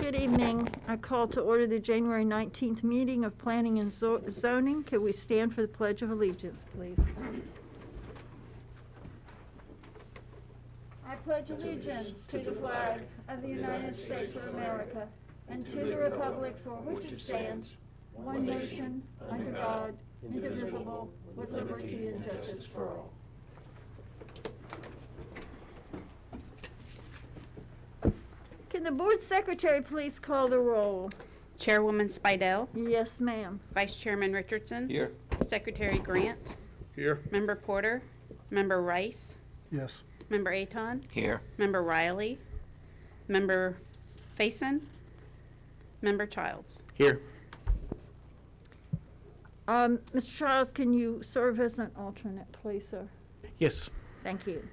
Good evening. I call to order the January 19th meeting of Planning and Zoning. Could we stand for the Pledge of Allegiance, please? I pledge allegiance to the flag of the United States of America and to the republic for which it stands, one nation, under God, indivisible, with liberty and justice for all. Can the board secretary please call the roll? Chairwoman Spidell. Yes, ma'am. Vice Chairman Richardson. Here. Secretary Grant. Here. Member Porter. Member Rice. Yes. Member Aton. Here. Member Riley. Member Faison. Member Childs. Here. Mr. Childs, can you serve as an alternate, please, sir? Yes. Thank you.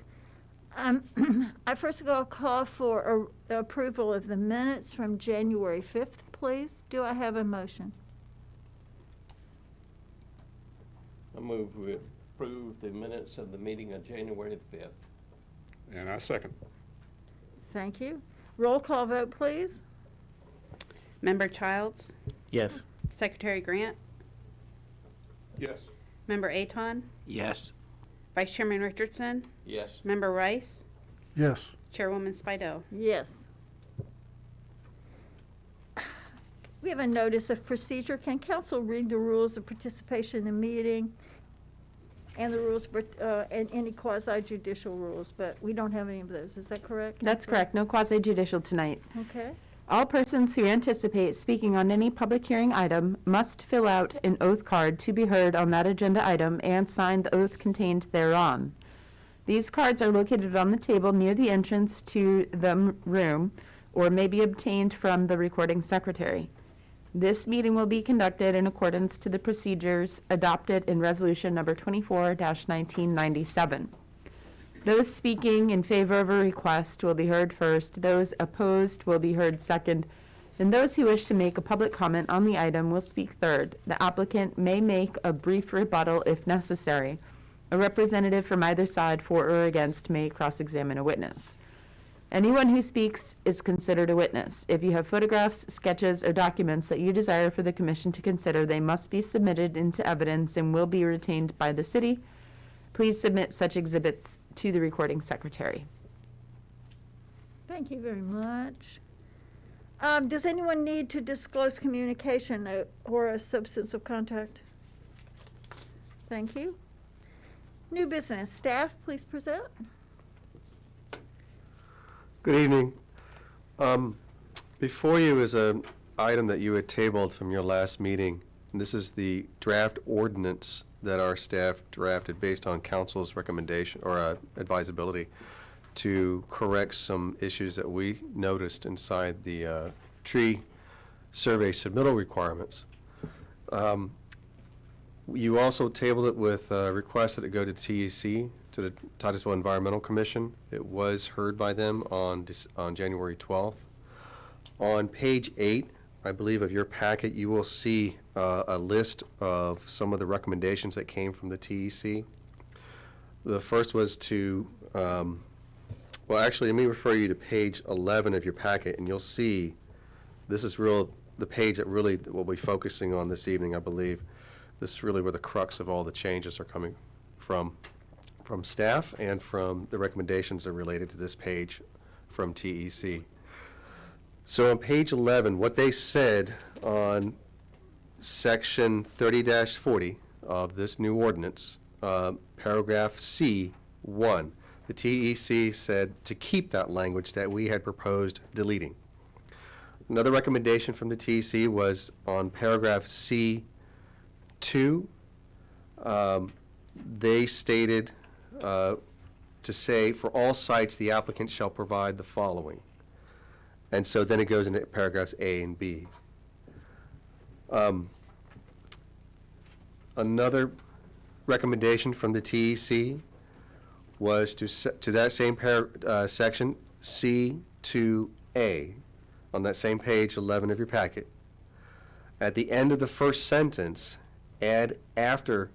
I first of all call for approval of the minutes from January 5th, please. Do I have a motion? I move we approve the minutes of the meeting on January the 5th. And I second. Thank you. Roll call vote, please. Member Childs. Yes. Secretary Grant. Yes. Member Aton. Yes. Vice Chairman Richardson. Yes. Member Rice. Yes. Chairwoman Spidell. Yes. We have a notice of procedure. Can council read the rules of participation in the meeting and the rules, and any quasi-judicial rules, but we don't have any of those. Is that correct? That's correct. No quasi-judicial tonight. Okay. All persons who anticipate speaking on any public hearing item must fill out an oath card to be heard on that agenda item and sign the oath contained thereon. These cards are located on the table near the entrance to the room or may be obtained from the recording secretary. This meeting will be conducted in accordance to the procedures adopted in Resolution Number 24-1997. Those speaking in favor of a request will be heard first, those opposed will be heard second, and those who wish to make a public comment on the item will speak third. The applicant may make a brief rebuttal if necessary. A representative from either side, for or against, may cross-examine a witness. Anyone who speaks is considered a witness. If you have photographs, sketches, or documents that you desire for the commission to consider, they must be submitted into evidence and will be retained by the city. Please submit such exhibits to the recording secretary. Thank you very much. Does anyone need to disclose communication or a substance of contact? Thank you. New business. Staff, please present. Good evening. Before you is an item that you had tabled from your last meeting. And this is the draft ordinance that our staff drafted based on council's recommendation or advisability to correct some issues that we noticed inside the tree survey submittal requirements. You also tabled it with a request that it go to TEC, to the Titusville Environmental Commission. It was heard by them on January 12th. On page 8, I believe, of your packet, you will see a list of some of the recommendations that came from the TEC. The first was to, well, actually, let me refer you to page 11 of your packet, and you'll see this is the page that really we'll be focusing on this evening, I believe. This is really where the crux of all the changes are coming from staff and from the recommendations that are related to this page from TEC. So on page 11, what they said on section 30-40 of this new ordinance, paragraph C1, the TEC said to keep that language that we had proposed deleting. Another recommendation from the TEC was on paragraph C2, they stated to say, for all sites, the applicant shall provide the following. And so then it goes into paragraphs A and B. Another recommendation from the TEC was to that same section, C2A, on that same page 11 of your packet. At the end of the first sentence, add after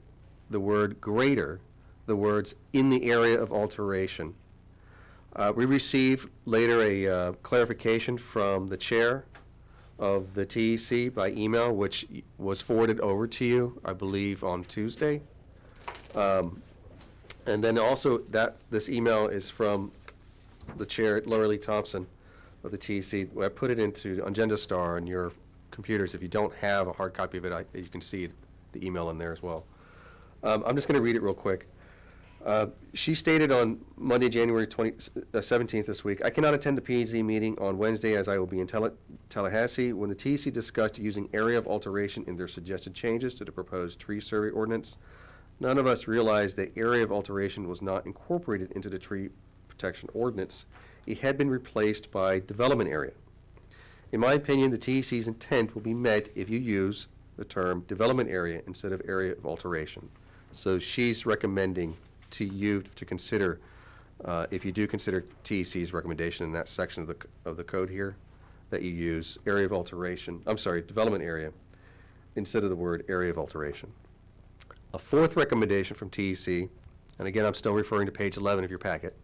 the word greater, the words in the area of alteration. We received later a clarification from the chair of the TEC by email, which was forwarded over to you, I believe, on Tuesday. And then also this email is from the chair, Laura Lee Thompson of the TEC. I put it into Agenda Star on your computers. If you don't have a hard copy of it, you can see the email in there as well. I'm just going to read it real quick. She stated on Monday, January 17th this week, I cannot attend the P&Z meeting on Wednesday as I will be in Tallahassee. When the TEC discussed using area of alteration in their suggested changes to the proposed tree survey ordinance, none of us realized that area of alteration was not incorporated into the tree protection ordinance. It had been replaced by development area. In my opinion, the TEC's intent will be met if you use the term development area instead of area of alteration. So she's recommending to you to consider, if you do consider TEC's recommendation in that section of the code here, that you use area of alteration, development area, instead of the word area of alteration. A fourth recommendation from TEC, and again, I'm still referring to page 11 of your packet,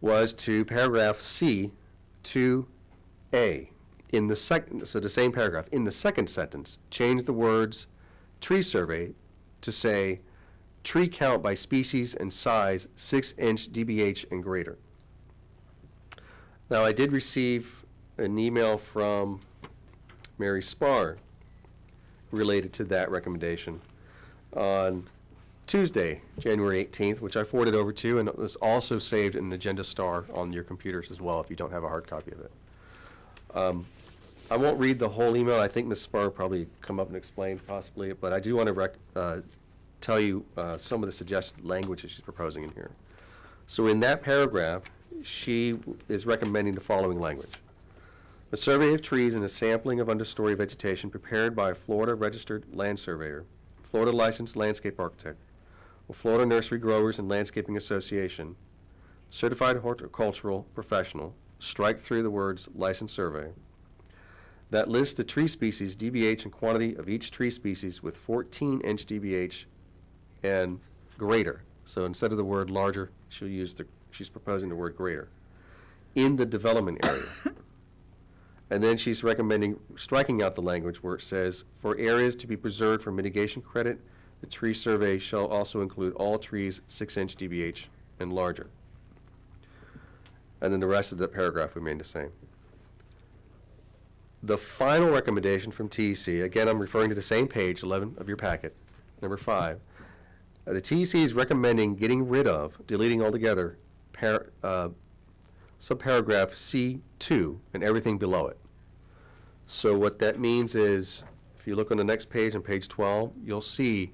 was to paragraph C, 2A. In the second, so the same paragraph, in the second sentence, change the words tree survey to say tree count by species and size 6-inch DBH and greater. Now, I did receive an email from Mary Spar related to that recommendation on Tuesday, January 18th, which I forwarded over to you, and it was also saved in the Agenda Star on your computers as well if you don't have a hard copy of it. I won't read the whole email. I think Ms. Spar will probably come up and explain possibly, but I do want to tell you some of the suggested language that she's proposing in here. So in that paragraph, she is recommending the following language. A survey of trees and a sampling of understory vegetation prepared by a Florida registered land surveyor, Florida licensed landscape architect, or Florida Nursery Growers and Landscaping Association, certified horticultural professional, strike through the words licensed survey, that lists the tree species, DBH, and quantity of each tree species with 14-inch DBH and greater. So instead of the word larger, she's proposing the word greater in the development area. And then she's recommending striking out the language where it says, for areas to be preserved for mitigation credit, the tree survey shall also include all trees 6-inch DBH and larger. And then the rest of the paragraph remained the same. The final recommendation from TEC, again, I'm referring to the same page, 11 of your packet, number 5. The TEC is recommending getting rid of, deleting altogether, subparagraph C2 and everything below it. So what that means is, if you look on the next page, on page 12, you'll see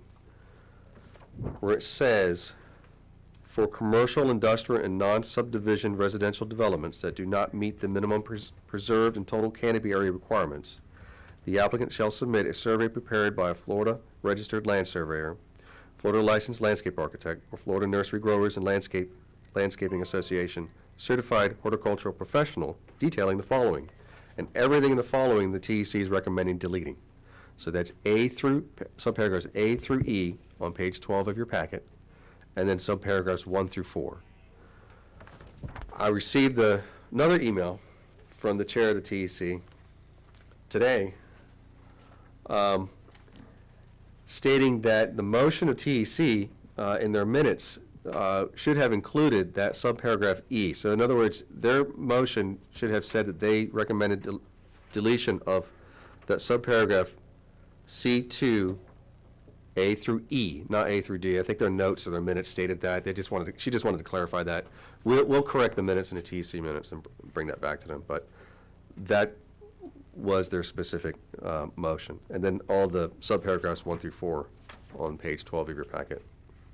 where it says, for commercial, industrial, and non-subdivision residential developments that do not meet the minimum preserved and total canopy area requirements, the applicant shall submit a survey prepared by a Florida registered land surveyor, Florida licensed landscape architect, or Florida Nursery Growers and Landscaping Association, certified horticultural professional, detailing the following. And everything in the following the TEC is recommending deleting. So that's subparagraphs A through E on page 12 of your packet, and then subparagraphs 1 through 4. I received another email from the chair of the TEC today stating that the motion of TEC in their minutes should have included that subparagraph E. So in other words, their motion should have said that they recommended deletion of that subparagraph C2 A through E, not A through D. I think their notes or their minutes stated that. She just wanted to clarify that. We'll correct the minutes in the TEC minutes and bring that back to them. But that was their specific motion. And then all the subparagraphs 1 through 4 on page 12 of your packet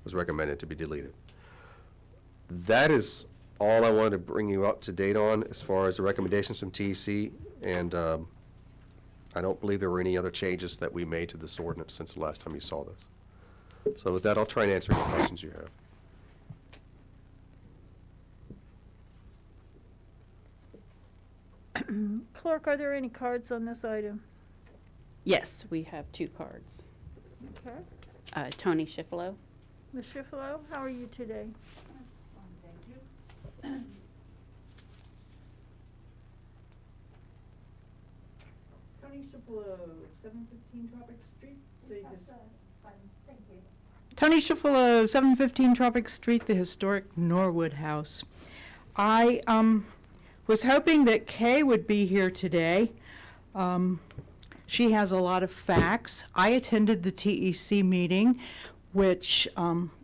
was recommended to be deleted. That is all I wanted to bring you up to date on as far as the recommendations from TEC, and I don't believe there were any other changes that we made to this ordinance since the last time you saw this. So with that, I'll try and answer any questions you have. Clerk, are there any cards on this item? Yes, we have 2 cards. Okay. Tony Schifelo. Ms. Schifelo, how are you today? Tony Shapiro, 715 Tropic Street. Tony Shafilo, 715 Tropic Street, the historic Norwood House. I was hoping that Kay would be here today. She has a lot of facts. I attended the TEC meeting, which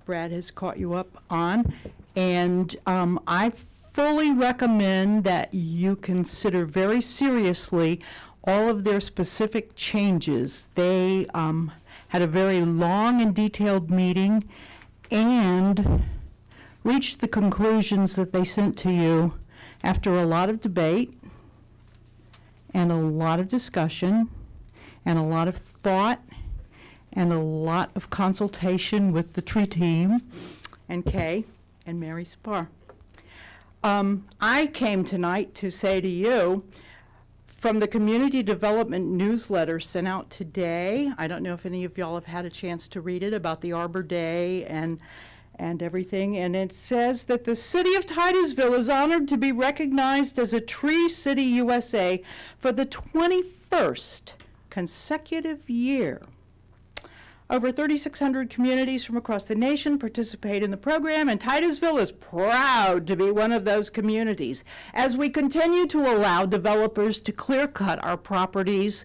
Brad has caught you up on, and I fully recommend that you consider very seriously all of their specific changes. They had a very long and detailed meeting and reached the conclusions that they sent to you after a lot of debate and a lot of discussion and a lot of thought and a lot of consultation with the tree team and Kay and Mary Spar. I came tonight to say to you, from the community development newsletter sent out today, I don't know if any of y'all have had a chance to read it, about the Arbor Day and everything, and it says that the city of Titusville is honored to be recognized as a Tree City USA for the 21st consecutive year. Over 3,600 communities from across the nation participate in the program, and Titusville is proud to be one of those communities. As we continue to allow developers to clear-cut our properties,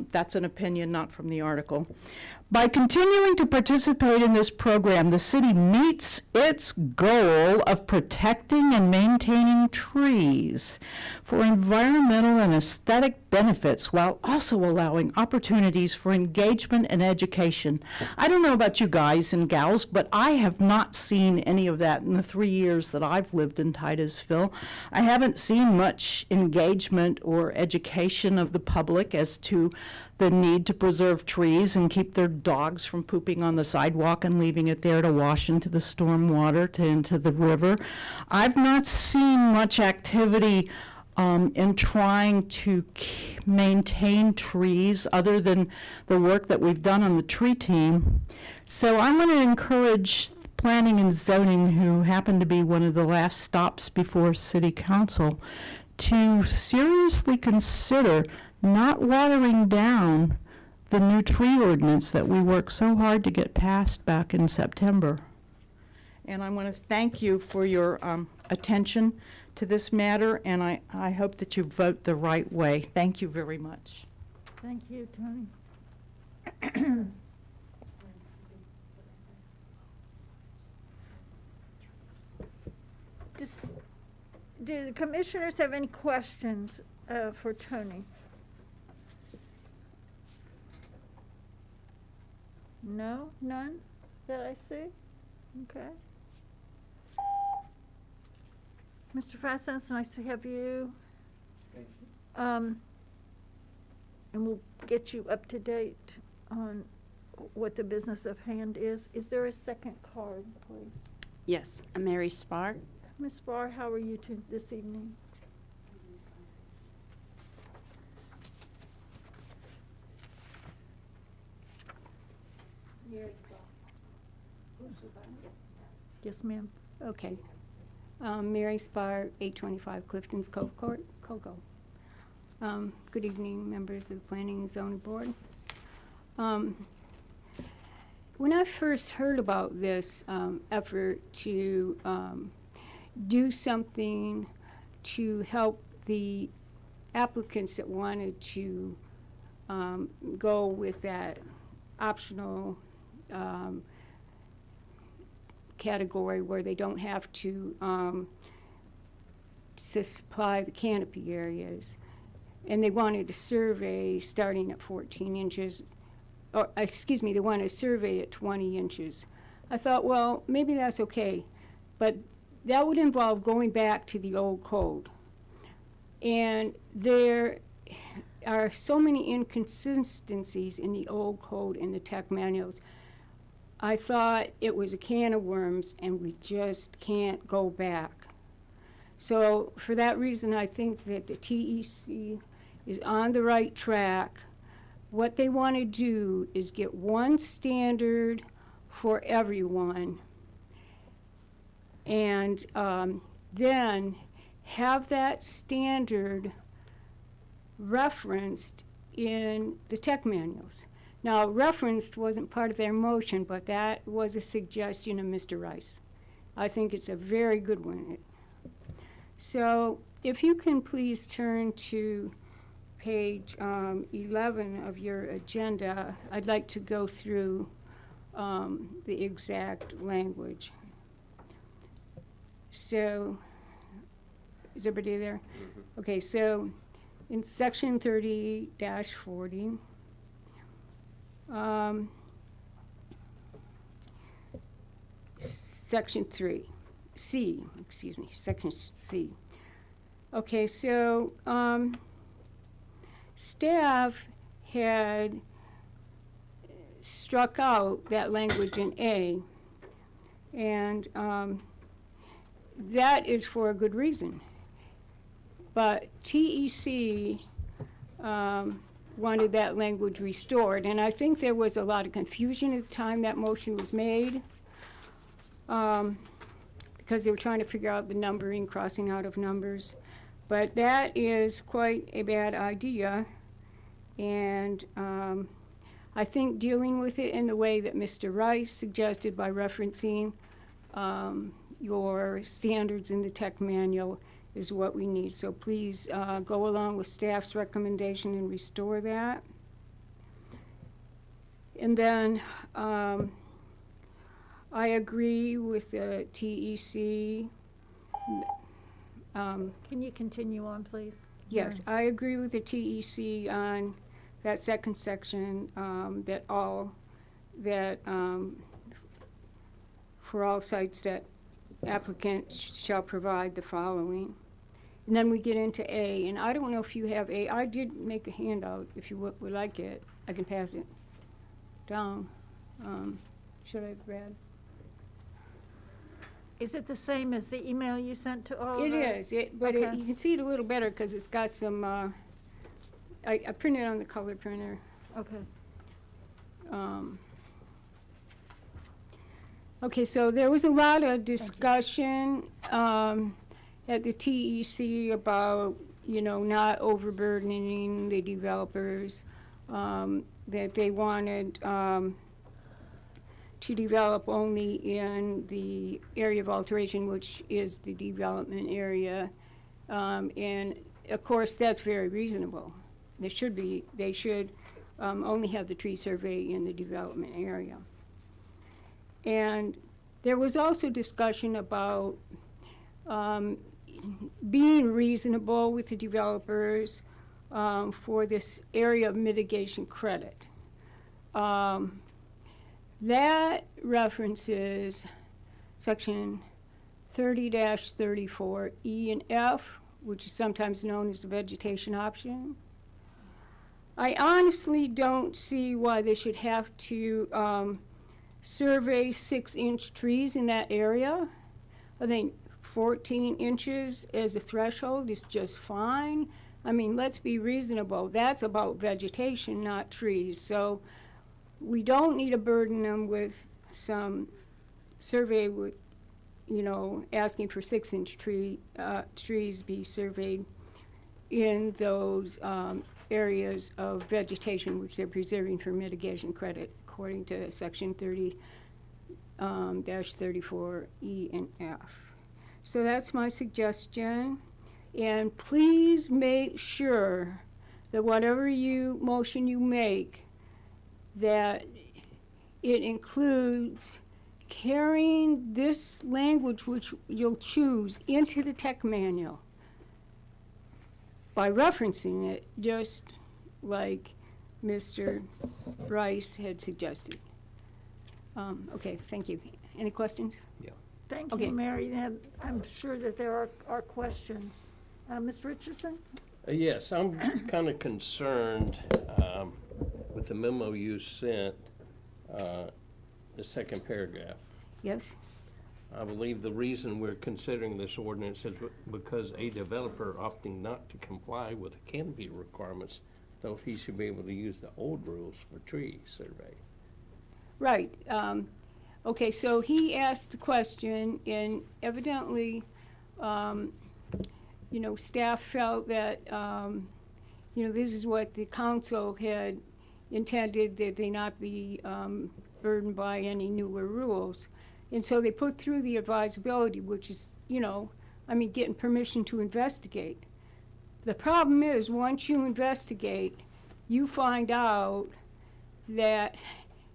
that's an opinion, not from the article. By continuing to participate in this program, the city meets its goal of protecting and maintaining trees for environmental and aesthetic benefits while also allowing opportunities for engagement and education. I don't know about you guys and gals, but I have not seen any of that in the 3 years that I've lived in Titusville. I haven't seen much engagement or education of the public as to the need to preserve trees and keep their dogs from pooping on the sidewalk and leaving it there to wash into the storm water, into the river. I've not seen much activity in trying to maintain trees other than the work that we've done on the tree team. So I want to encourage planning and zoning, who happen to be one of the last stops before city council, to seriously consider not watering down the new tree ordinance that we worked so hard to get passed back in September. And I want to thank you for your attention to this matter, and I hope that you vote the right way. Thank you very much. Thank you, Tony. Do the commissioners have any questions for Tony? No, none that I see? Okay. Mr. Fasten, it's nice to have you. Thank you. And we'll get you up to date on what the business of hand is. Is there a second card, please? Yes, Mary Spar. Ms. Barr, how are you this evening? Yes, ma'am. Okay. Mary Spar, 825 Clifton's Cove Court, Cocoa. Good evening, members of the Planning and Zoning Board. When I first heard about this effort to do something to help the applicants that wanted to go with that optional category where they don't have to supply the canopy areas, and they wanted to survey starting at 14 inches, or excuse me, they wanted to survey at 20 inches. I thought, well, maybe that's okay, but that would involve going back to the old code. And there are so many inconsistencies in the old code and the tech manuals. I thought it was a can of worms, and we just can't go back. So for that reason, I think that the TEC is on the right track. What they want to do is get one standard for everyone, and then have that standard referenced in the tech manuals. Now, referenced wasn't part of their motion, but that was a suggestion of Mr. Rice. I think it's a very good one. So if you can please turn to page 11 of your agenda, I'd like to go through the exact language. So, is everybody there? Okay, so in section 30-40, section 3, C, excuse me, section C. Okay, so staff had struck out that language in A, and that is for a good reason. But TEC wanted that language restored, and I think there was a lot of confusion at the time that motion was made, because they were trying to figure out the numbering, crossing out of numbers. But that is quite a bad idea, and I think dealing with it in the way that Mr. Rice suggested by referencing your standards in the tech manual is what we need. So please go along with staff's recommendation and restore that. And then I agree with the TEC. Can you continue on, please? Yes, I agree with the TEC on that second section, that for all sites that applicant shall provide the following. And then we get into A, and I don't know if you have A. I did make a handout. If you would like it, I can pass it down. Should I, Brad? Is it the same as the email you sent to all of It us? is, but Okay. you can see it a little better because it's got some, I printed it on the color printer. Okay. Okay, so there was a lot of discussion at the TEC about, not overburdening the developers, that they wanted to develop only in the area of alteration, which is the development area. And of course, that's very reasonable. They should only have the tree survey in the development area. And there was also discussion about being reasonable with the developers for this area of mitigation credit. That references section 30-34 E and F, which is sometimes known as the vegetation option. I honestly don't see why they should have to survey 6-inch trees in that area. I think 14 inches as a threshold is just fine. I mean, let's be reasonable. That's about vegetation, not trees. So we don't need to burden them with some survey with, asking for 6-inch trees be surveyed in those areas of vegetation which they're preserving for mitigation credit, according to section 30-34 E and F. So that's my suggestion. And please make sure that whatever motion you make, that it includes carrying this language which you'll choose into the tech manual by referencing it, just like Mr. Rice had suggested. Okay, thank you. Any questions? Thank Okay. you, Mary. And I'm sure that there are questions. Ms. Richardson? Yes, I'm kind of concerned with the memo you sent, the second paragraph. Yes? I believe the reason we're considering this ordinance is because a developer opting not to comply with the canopy requirements, so he should be able to use the old rules for tree survey. Right. Okay, so he asked the question, and evidently, staff felt that this is what the council had intended, that they not be burdened by any newer rules. And so they put through the advisability, which is, getting permission to investigate. The problem is, once you investigate, you find out that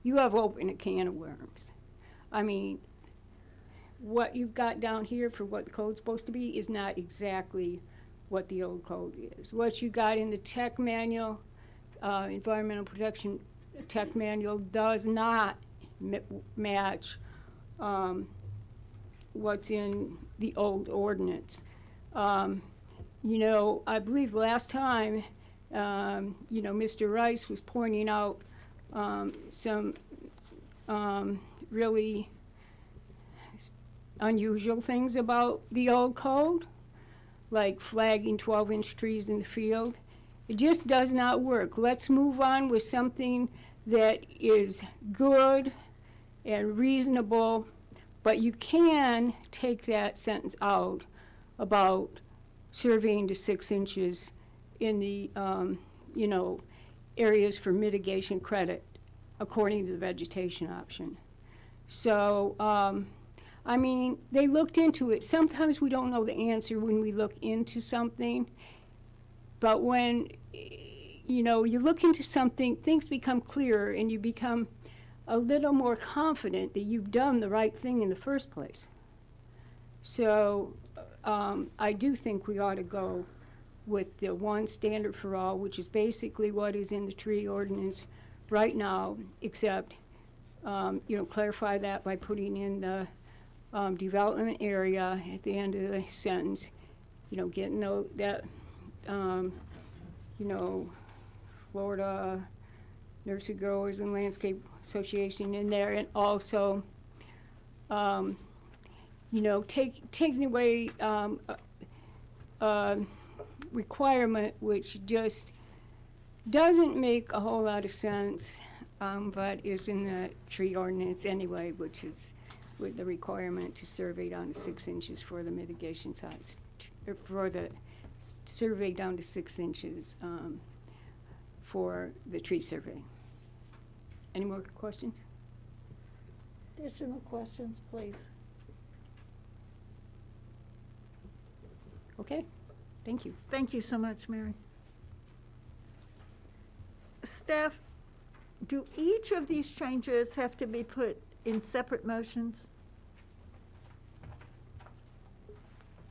you have opened a can of worms. I mean, what you've got down here for what the code's supposed to be is not exactly what the old code is. What you got in the tech manual, environmental protection tech manual, does not match what's in the old ordinance. I believe last time, Mr. Rice was pointing out some really unusual things about the old code, like flagging 12-inch trees in the field. It just does not work. Let's move on with something that is good and reasonable, but you can take that sentence out about surveying to 6 inches in the, areas for mitigation credit according to the vegetation option. So, they looked into it. Sometimes we don't know the answer when we look into something, but when, you look into something, things become clearer and you become a little more confident that you've done the right thing in the first place. So, I do think we ought to go with the one standard for all, which is basically what is in the tree ordinance right now, except, clarify that by putting in the development area at the end of the sentence, getting that, Florida Nursery Growers and Landscape Association in there, and also, taking away requirement which just doesn't make a whole lot of sense, but is in the tree ordinance anyway, which is with the requirement to survey down to 6 inches for the mitigation size, or for the survey down to 6 inches for the tree survey. Any more questions? Additional questions, please. Okay, thank you. Thank you so much, Mary. Staff, do each of these changes have to be put in separate motions?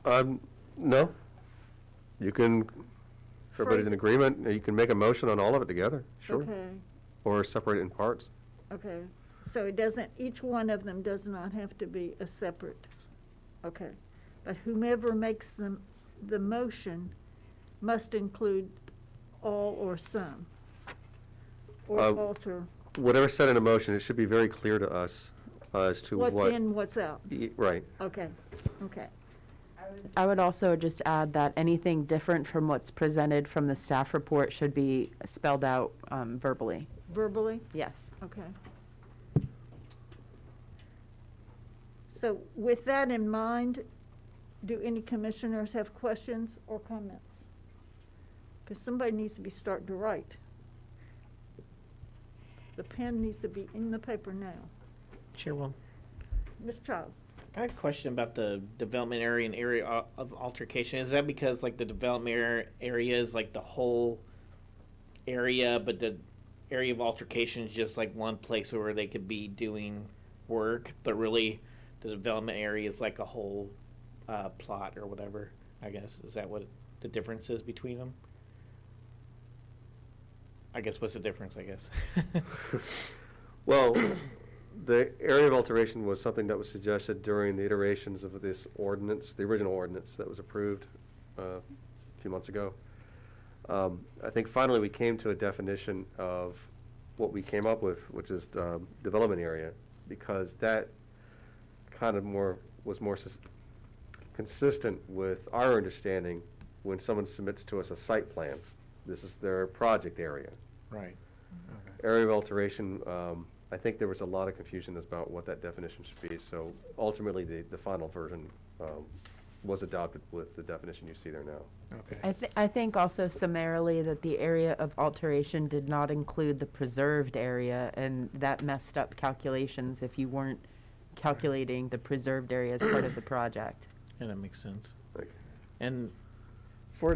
No. You can, if everybody's in Phrase it. agreement, you can make a motion on all of it together, sure. Okay, Or separate it in parts. okay. So it doesn't, each one of them does not have to be a separate, okay. But whomever makes the motion must include all or some, or alter. Whatever's said in a motion, it should be very clear to us as to what. What's in, what's out. Right. Okay, okay. I would also just add that anything different from what's presented from the staff report should be spelled out verbally. Verbally? Yes. Okay. So with that in mind, do any commissioners have questions or comments? Because somebody needs to be starting to write. The pen needs to be in the paper now. Chairwoman, Ms. Childs? I had a question about the development area and area of altercation. Is that because like the development area is like the whole area, but the area of altercation is just like one place where they could be doing work, but really the development area is like a whole plot or whatever, I guess. Is that what the difference is between them? I guess, what's the difference, I guess? Well, the area of alteration was something that was suggested during the iterations of this ordinance, the original ordinance that was approved a few months ago. I think finally we came to a definition of what we came up with, which is development area, because that kind of was more consistent with our understanding when someone submits to us a site plan. This is their project area. Right. Area of alteration, I think there was a lot of confusion about what that definition should be, so ultimately the final version was adopted with the definition you see there now. Okay. I think also summarily that the area of alteration did not include the preserved area, and that messed up calculations if you weren't calculating the preserved area as part of the project. Yeah, that makes sense. Like, And for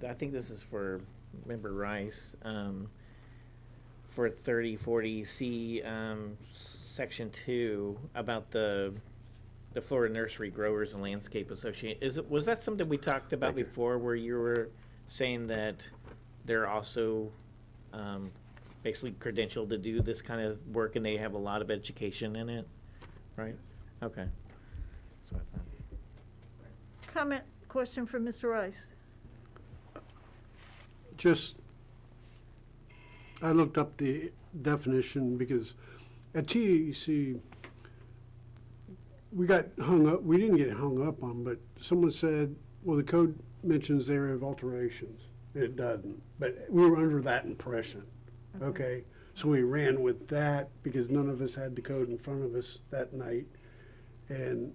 I think this is for Member Rice, for 3040C, Section 2, about the Florida Nursery Growers and Landscape Association. Was that something we talked about Thank you. before, where you were saying that they're also basically credentialed to do this kind of work, and they have a lot of education in it, right? Okay. So I thought. Comment, question for Mr. Rice? Just, I looked up the definition because at TEC, we got hung up, we didn't get hung up on, but someone said, well, the code mentions the area of alterations. It doesn't, but we were under that impression, okay? So we ran with that because none of us had the code in front of us that night. And,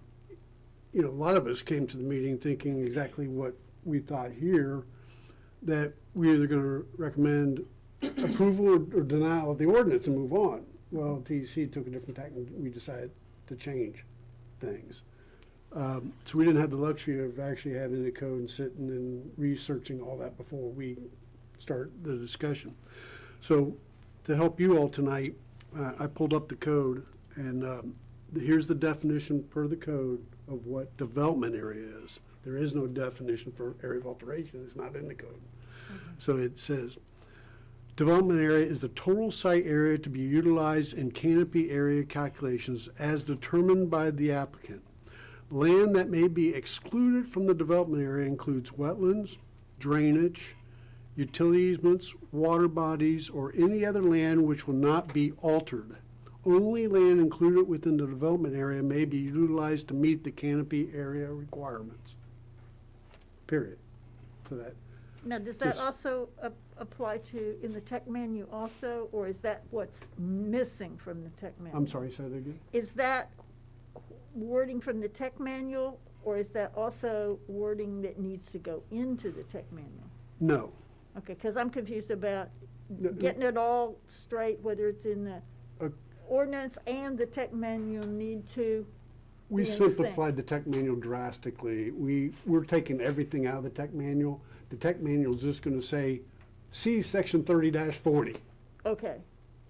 you know, a lot of us came to the meeting thinking exactly what we thought here, that we're either going to recommend approval or denial of the ordinance and move on. Well, TEC took a different tack and we decided to change things. So we didn't have the luxury of actually having the code and sitting and researching all that before we start the discussion. So to help you all tonight, I pulled up the code, and here's the definition per the code of what development area is. There is no definition for area of alteration. It's not in the code. So it says, development area is the total site area to be utilized in canopy area calculations as determined by the applicant. Land that may be excluded from the development area includes wetlands, drainage, utility easements, water bodies, or any other land which will not be altered. Only land included within the development area may be utilized to meet the canopy area requirements. Period. So that, Now, does that Just- also apply to, in the tech menu also, or is that what's missing from the tech manual? I'm sorry, say that again? Is that wording from the tech manual, or is that also wording that needs to go into the tech manual? No. Okay, because I'm confused about No, getting it all straight, whether it's in the Uh, ordinance and the tech manual need to We be in sync. simplified the tech manual drastically. We're taking everything out of the tech manual. The tech manual is just gonna say, see section 30-40. Okay,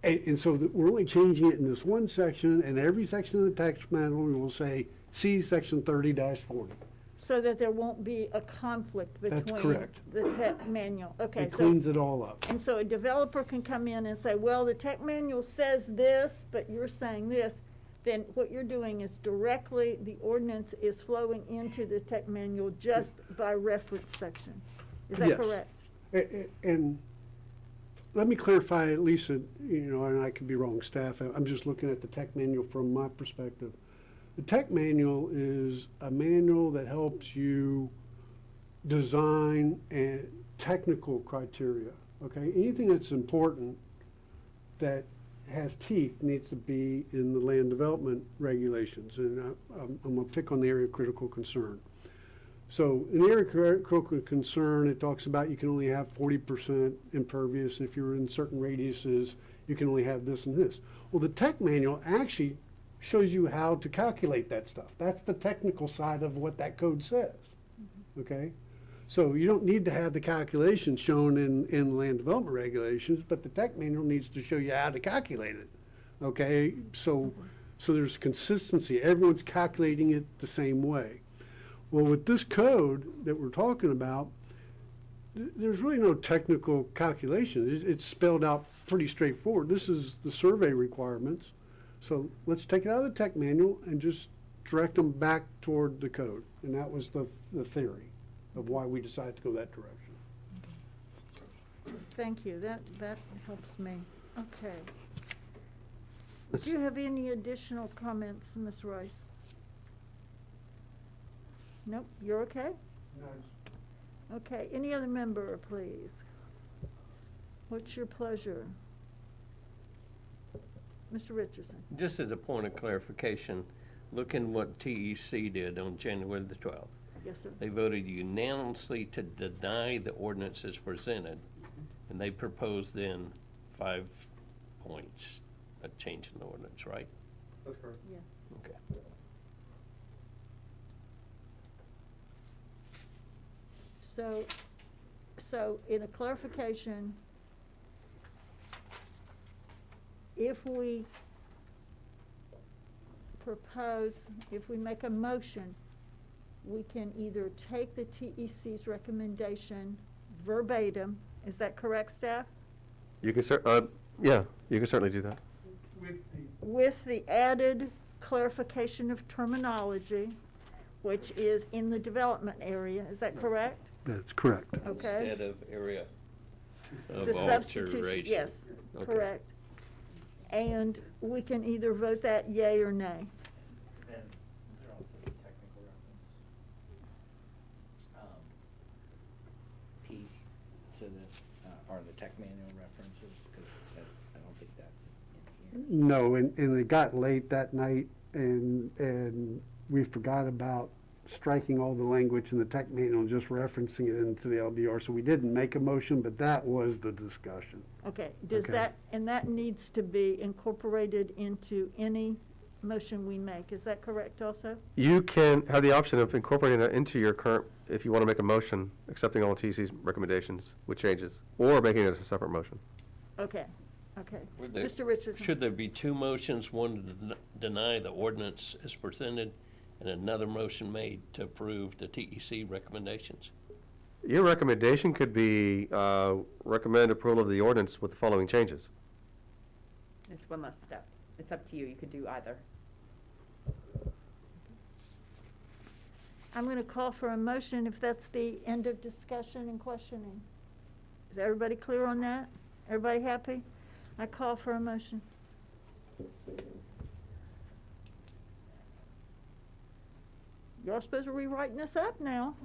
And so we're only changing it in this one section, and every section of the text manual will say, see section 30-40. so that there won't be a conflict That's between correct. the tech manual. Okay, It so, cleans it all up. and so a developer can come in and say, well, the tech manual says this, but you're saying this. Then what you're doing is directly, the ordinance is flowing into the tech manual just by reference section. Is that Yes. correct? And let me clarify, Lisa, you know, and I could be wrong, staff, I'm just looking at the tech manual from my perspective. The tech manual is a manual that helps you design and technical criteria, okay? Anything that's important that has teeth needs to be in the land development regulations, and I'm gonna pick on the area of critical concern. So in the area of critical concern, it talks about you can only have 40% impervious, and if you're in certain radiuses, you can only have this and this. Well, the tech manual actually shows you how to calculate that stuff. That's the technical side of what that code says, okay? So you don't need to have the calculations shown in land development regulations, but the tech manual needs to show you how to calculate it, okay? So there's consistency. Everyone's calculating it the same way. Well, with this code that we're talking about, there's really no technical calculation. It's spelled out pretty straightforward. This is the survey requirements. So let's take it out of the tech manual and just direct them back toward the code. And that was the theory of why we decided to go that direction. Thank you, that helps me. Okay. Do you have any additional comments, Ms. Rice? Nope, you're okay? Okay, any other member, please? What's your pleasure? Mr. Richardson? Just as a point of clarification, looking what TEC did on January the 12th. Yes, sir. They voted unanimously to deny the ordinance as presented, and they proposed then 5 points of change in the ordinance, right? That's correct. Yeah. Okay. So in a clarification, if we if we make a motion, we can either take the TEC's recommendation verbatim, is that correct, staff? You can yeah, you can certainly do that. With the added clarification of terminology, which is in the development area, is that correct? That's correct. Okay. Instead of area of The substitution, alteration. yes, Okay. correct. And we can either vote that yea or nay. And is there also a technical reference piece to this, or the tech manual references? Because I don't think that's in here. No, and it got late that night, and we forgot about striking all the language in the tech manual, just referencing it into the LDR. So we didn't make a motion, but that was the discussion. Okay, does Okay. that, and that needs to be incorporated into any motion we make, is that correct also? You can have the option of incorporating that into your current, if you want to make a motion accepting all TC's recommendations with changes, or making it as a separate motion. Okay, okay. Would there- Mr. Richardson? Should there be two motions, one to deny the ordinance as presented, and another motion made to approve the TEC recommendations? Your recommendation could be recommend approval of the ordinance with the following changes. It's one less step. It's up to you. You could do either. I'm going to call for a motion if that's the end of discussion and questioning. Is everybody clear on that? Everybody happy? I call for a motion. Y'all supposed to be writing this up now.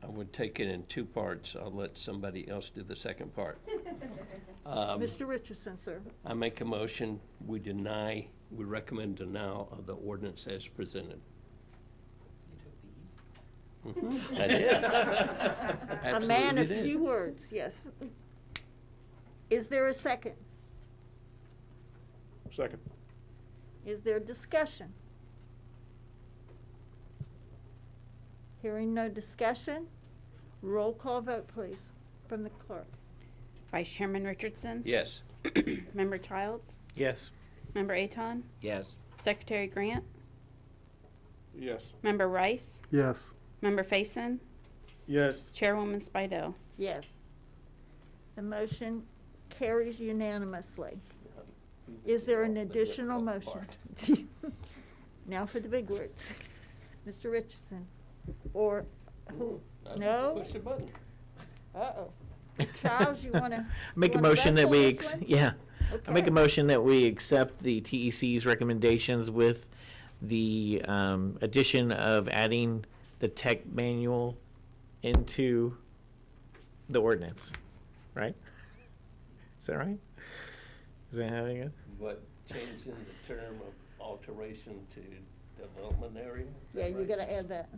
I would take it in two parts. I'll let somebody else do the second part. Mr. Richardson, sir. I make a motion, we recommend denial of the ordinance as presented. I did. A man of Absolutely did. few words, yes. Is there a second? Second. Is there discussion? Hearing no discussion, roll call vote, please, from the clerk. Vice Chairman Richardson? Yes. Member Childs? Yes. Member Aton? Yes. Secretary Grant? Yes. Member Rice? Yes. Member Faison? Yes. Chairwoman Spidel? Yes. The motion carries unanimously. Is there an additional motion? Now for the big words. Mr. Richardson, or who? No? Push the button. Uh-oh. Charles, you wanna? Make you a wanna motion that wrestle we, this one? yeah. I make Okay. a motion that we accept the TEC's recommendations with the addition of adding the tech manual into the ordinance, right? Is that right? Is that how it goes? But changing the term of alteration to development area? Is that Yeah, you right? gotta add that.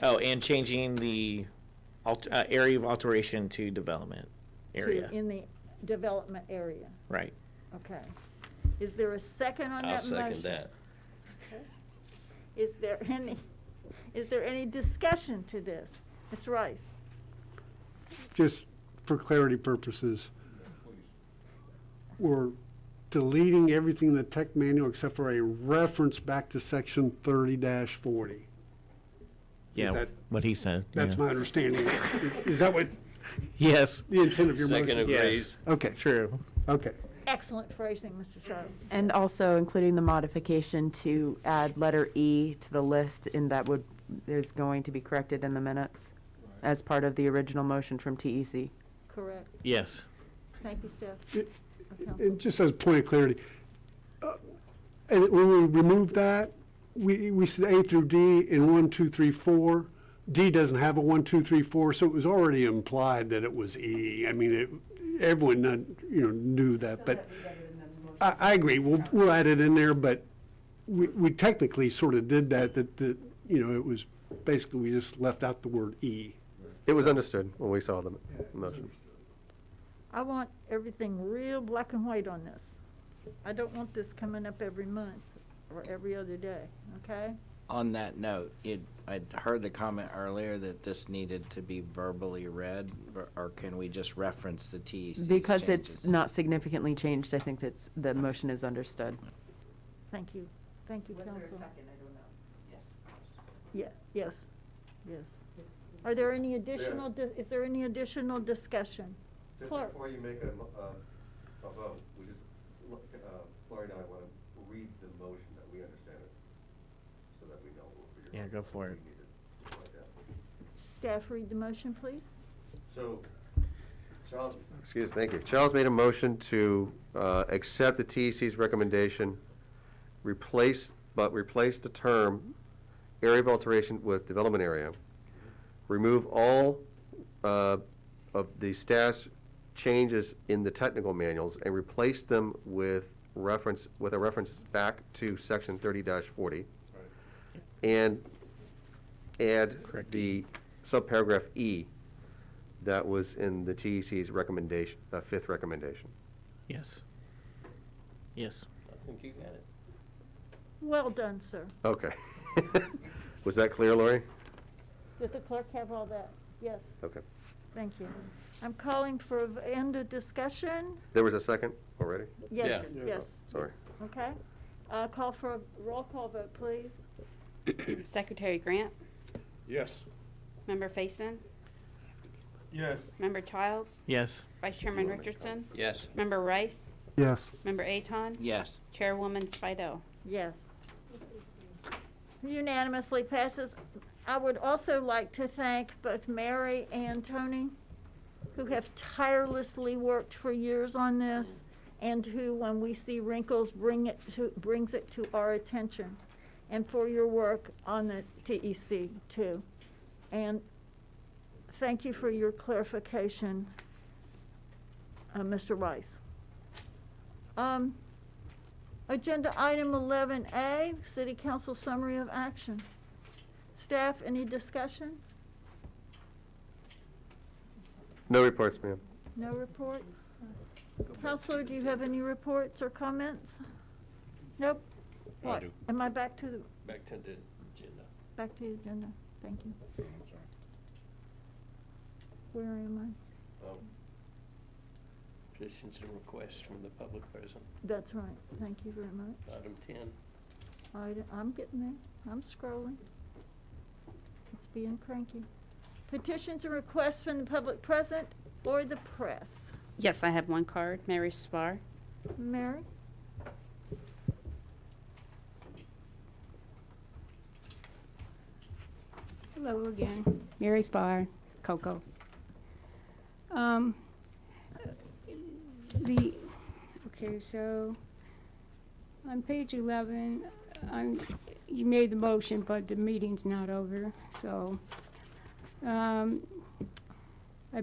Oh, and changing the area of alteration to development area, In the development area, right? okay. Is there a second on I'll that motion? second that. Is there any discussion to this? Mr. Rice? Just for clarity purposes, we're deleting everything in the tech manual except for a reference back to section 30-40. Yeah, that- what he said. That's yeah. my understanding. Is that what Yes, the intent of your motion? Second Yes. agrees. Okay, true. okay. Excellent phrasing, Mr. Charles. And also including the modification to add letter E to the list, and that is going to be corrected in the minutes as part of the original motion from TEC. Correct. Yes. Thank you, Steph. It- Okay. And just as a point of clarity, and when we remove that, we said A through D in 1, 2, 3, 4. D doesn't have a 1, 2, 3, 4, so it was already implied that it was E. I mean, everyone knew that, but I agree, we'll add it in there, but we technically sort of did that, it was, basically, we just left out the word E. It was understood when we saw the motion. I want everything real black and white on this. I don't want this coming up every month or every other day, okay? On that note, I'd heard the comment earlier that this needed to be verbally read, or can we just reference the TEC's Because it's changes? not significantly changed, I think the motion is understood. Thank you, council. I don't know. Yeah, yes. Are there any additional, is there any additional discussion? Just Clerk. before you make a vote, we just, Lori and I want to read the motion that we understand it, so that we know what we're. Yeah, go for it. Staff, read the motion, please. So, Charles. Excuse me, thank you. Charles made a motion to accept the TEC's recommendation, replace the term area of alteration with development area, remove all of the staff's changes in the technical manuals and replace them with a reference back to section 30-40. And add the subparagraph E that was in the TEC's recommendation, fifth recommendation. Yes. Yes. I think you got it. Well done, sir. Okay. Was that clear, Lori? Did the clerk have all that? Yes, Okay. thank you. I'm calling for an end of discussion. There was a second already? Yes, Yeah. yes. Sorry. Okay. Call for a roll call vote, please. Secretary Grant, Yes. Member Faison, Yes. Member Childs, Yes. Vice Chairman Richardson, Yes. Member Rice, Yes. Member Aton, Yes. Chairwoman Spido. Yes. Unanimously passes. I would also like to thank both Mary and Tony, who have tirelessly worked for years on this, and who, when we see wrinkles, brings it to our attention, and for your work on the TEC too. And thank you for your clarification, Mr. Rice. Agenda item 11A, City Council Summary of Action. Staff, any discussion? No reports, ma'am. No reports? Counselor, do you have any reports or comments? Nope. I What? do. Am I back to the Back to the agenda. agenda? Thank you. Where am Petitions and requests from the public present. I? That's right. Thank you very much. Item 10. I'm getting there. I'm scrolling. It's being cranky. Petitions and requests from the public present or the press. Yes, I have one card, Mary Spar. Mary? Hello again, Mary Spar, Coco. Okay, so on page 11, you made the motion, but the meeting's not over, so I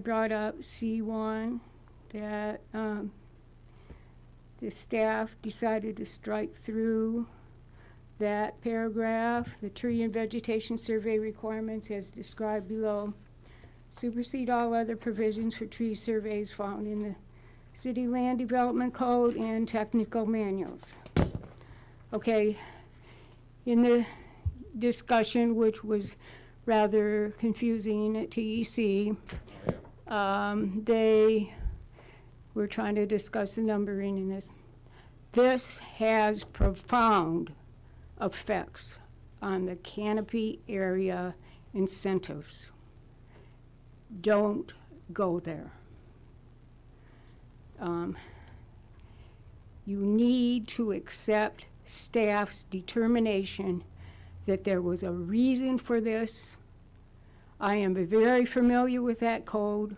brought up C1, that the staff decided to strike through that paragraph. The tree and vegetation survey requirements as described below supersede all other provisions for tree surveys found in the City Land Development Code and technical manuals. Okay, in the discussion, which was rather confusing at TEC, they were trying to discuss the numbering in this. This has profound effects on the canopy area incentives. Don't go there. You need to accept staff's determination that there was a reason for this. I am very familiar with that code.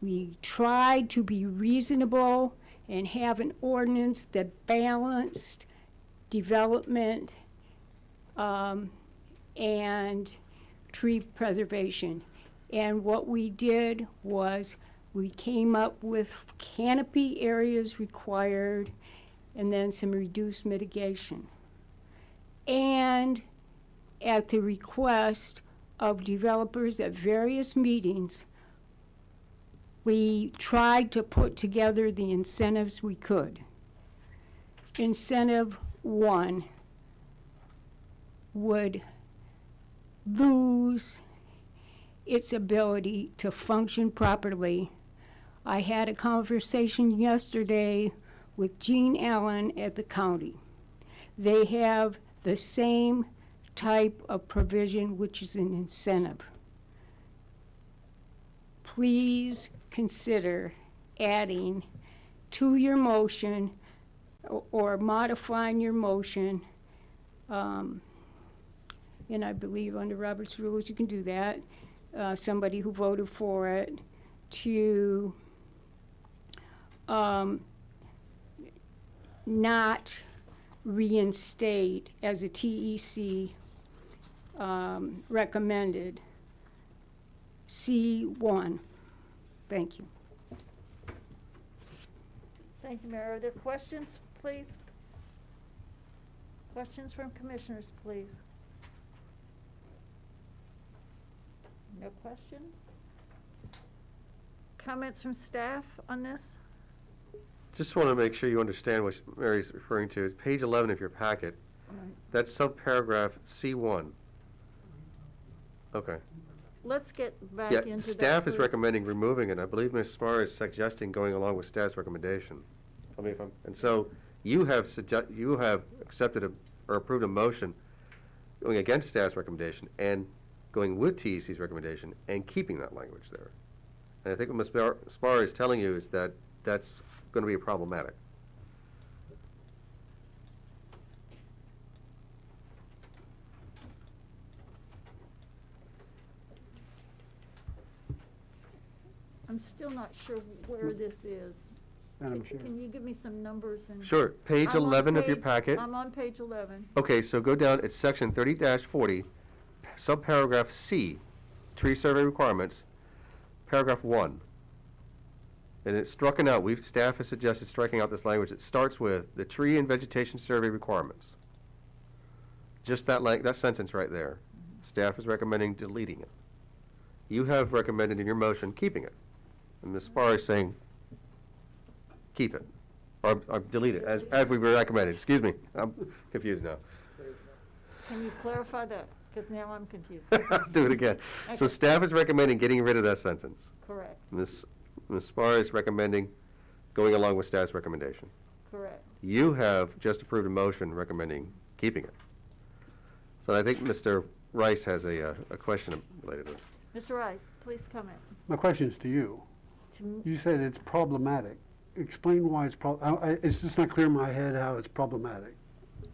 We tried to be reasonable and have an ordinance that balanced development and tree preservation. And what we did was We came up with canopy areas required and then some reduced mitigation. And at the request of developers at various meetings, we tried to put together the incentives we could. Incentive 1 would lose its ability to function properly. I had a conversation yesterday with Gene Allen at the county. They have the same type of provision, which is an incentive. Please consider adding to your motion or modifying your motion, and I believe under Robert's rules you can do that, somebody who voted for it, to not reinstate as a TEC recommended C1. Thank you. Thank you, Mayor. Are there questions, please? Questions from commissioners, please? No questions? Comments from staff on this? Just want to make sure you understand what Mary's referring to. It's page 11 of your packet. That's subparagraph C1. Okay. Let's get back Yeah, into that. staff is please. recommending removing it. I believe Ms. Spar is suggesting going along with staff's recommendation. Tell me if I'm, and so you have accepted or approved a motion going against staff's recommendation and going with TEC's recommendation and keeping that language there. And I think what Ms. Spar is telling you is that that's going to be problematic. I'm still not sure where this is. Madam Chair. Can you give me some numbers and? Sure, page I'm on 11 of your page- packet. I'm on page 11. Okay, so go down, it's section 30-40, subparagraph C, tree survey requirements, paragraph 1. And it's struck out, staff has suggested striking out this language. It starts with the tree and vegetation survey requirements. Just that sentence right there. Staff is recommending deleting it. You have recommended in your motion keeping it. And Ms. Spar is saying, keep it, or delete it, as we recommended. Excuse me, I'm confused now. Can you clarify that? Because now I'm confused. Do it again. So Okay. staff is recommending getting rid of that sentence. Correct, Ms. Spar is recommending going along with staff's recommendation. correct. You have just approved a motion recommending keeping it. So I think Mr. Rice has a question related to this. Mr. Rice, please comment. My question is to you. You said it's problematic. Explain why it's it's just not clear in my head how it's problematic.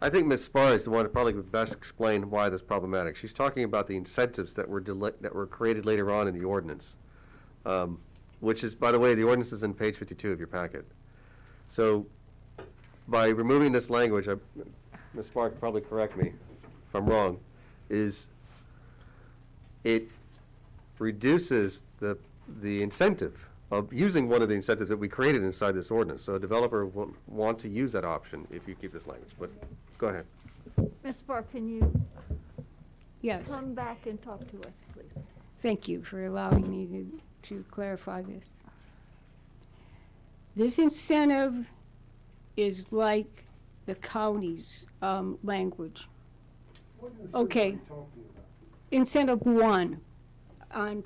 I think Ms. Spar is the one that probably would best explain why this is problematic. She's talking about the incentives that were created later on in the ordinance, which is, by the way, the ordinance is in page 52 of your packet. So by removing this language, Ms. Spar can probably correct me if I'm wrong, is it reduces the incentive of using one of the incentives that we created inside this ordinance. So a developer will want to use that option if you keep this language. But go ahead. Ms. Spar, can you Yes. come back and talk to us, please? Thank you for allowing me to clarify this. This incentive is like the county's language. Okay. Incentive 1 on,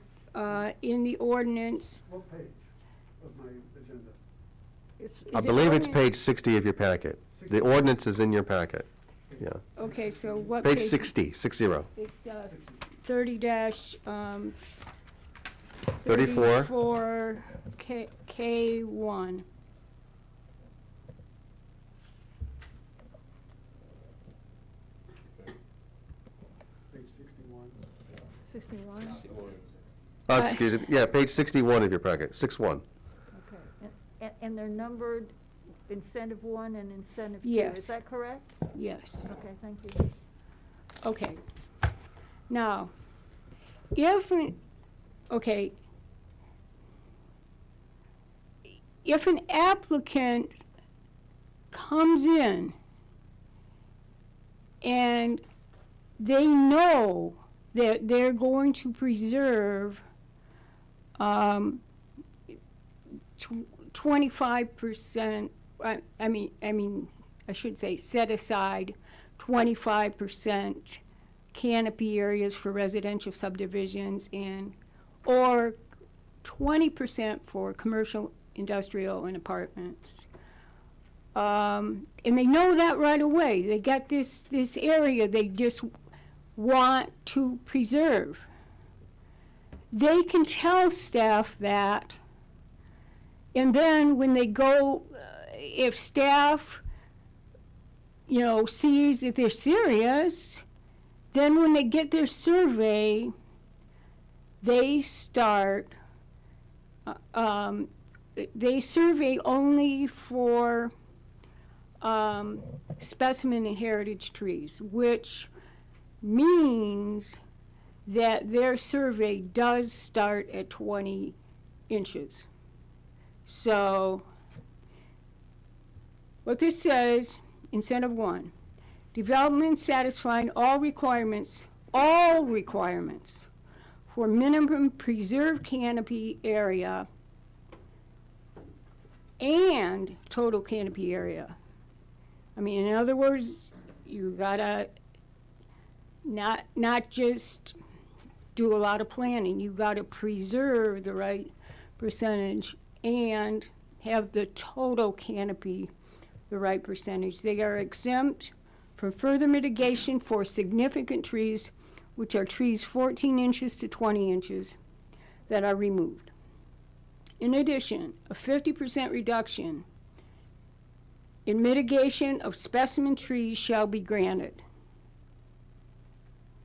in the ordinance. What page of my agenda? I believe it's page 60 of your packet. The ordinance is in your packet. Yeah. Okay, so what Page page? 60, 60. It's 30-, 34. 34 K1. Page 61. 61? Excuse me, yeah, page 61 of your packet, 6-1. Okay. And they're numbered incentive 1 and incentive 2? Yes. Is that correct? Yes. Okay, thank you. Okay. Now, okay, if an applicant comes in and they know that they're going to preserve 25%, I should say set aside 25% canopy areas for residential subdivisions or 20% for commercial, industrial, and apartments. And they know that right away. They got this area they just want to preserve. They can tell staff that, and then when they go, if staff, sees that they're serious, then when they get their survey, they start, they survey only for specimen and heritage trees, which means that their survey does start at 20 inches. So what this says in Incentive 1, development satisfying all requirements for minimum preserved canopy area and total canopy area. In other words, you gotta not just do a lot of planning, you gotta preserve the right percentage and have the total canopy the right percentage. They are exempt from further mitigation for significant trees, which are trees 14 inches to 20 inches that are removed. In addition, a 50% reduction in mitigation of specimen trees shall be granted.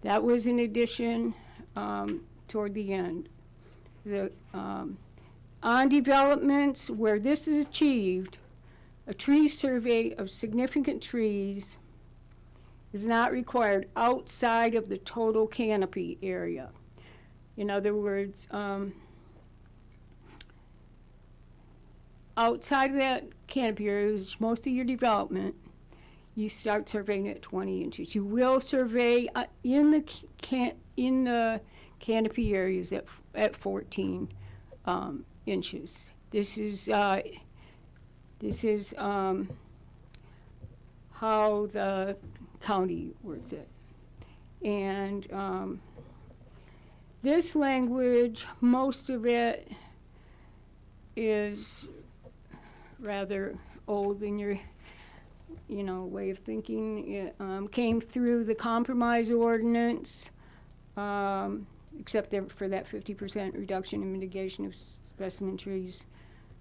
That was in addition toward the end. On developments where this is achieved, a tree survey of significant trees is not required outside of the total canopy area. In other words, outside of that canopy area, which is most of your development, you start surveying at 20 inches. You will survey in the canopy areas at 14 inches. This is how the county works it. And this language, most of it is rather old in your way of thinking. It came through the compromise ordinance, except for that 50% reduction in mitigation of specimen trees.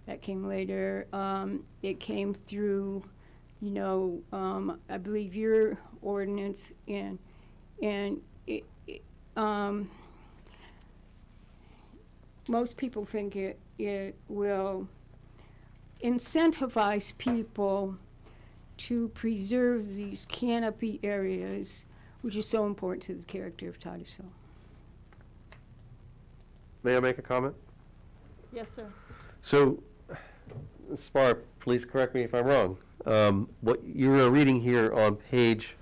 That came later. It came through, I believe your ordinance, and most people think it will incentivize people to preserve these canopy areas, which is so important to the character of Titusville. May I make a comment? Yes, sir. So, Spar, please correct me if I'm wrong. What you're reading here on page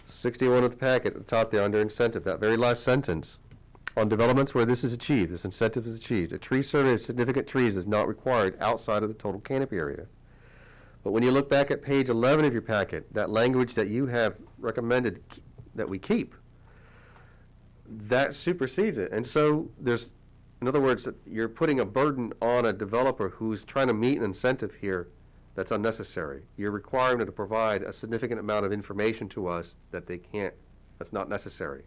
61 of the packet, at the top there under incentive, that very last sentence, on developments where this is achieved, this incentive is achieved, a tree survey of significant trees is not required outside of the total canopy area. But when you look back at page 11 of your packet, that language that you have recommended that we keep, that supersedes it. And so there's, in other words, you're putting a burden on a developer who's trying to meet an incentive here that's unnecessary. You're requiring them to provide a significant amount of information to us that they can't, that's not necessary.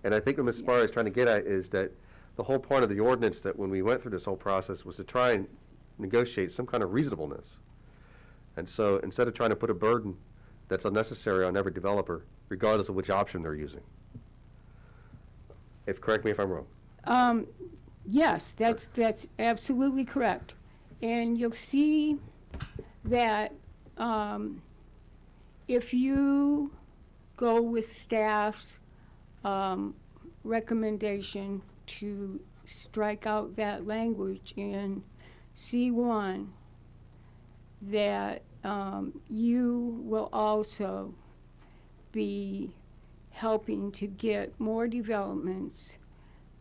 And I think what Ms. Spar is trying to get at is that the whole point of the ordinance, that when we went through this whole process, was to try and negotiate some kind of reasonableness. And so instead of trying to put a burden that's unnecessary on every developer, regardless of which option they're using. Correct me if I'm wrong. Yes, that's absolutely correct. And you'll see that if you go with staff's recommendation to strike out that language in C1, that you will also be helping to get more developments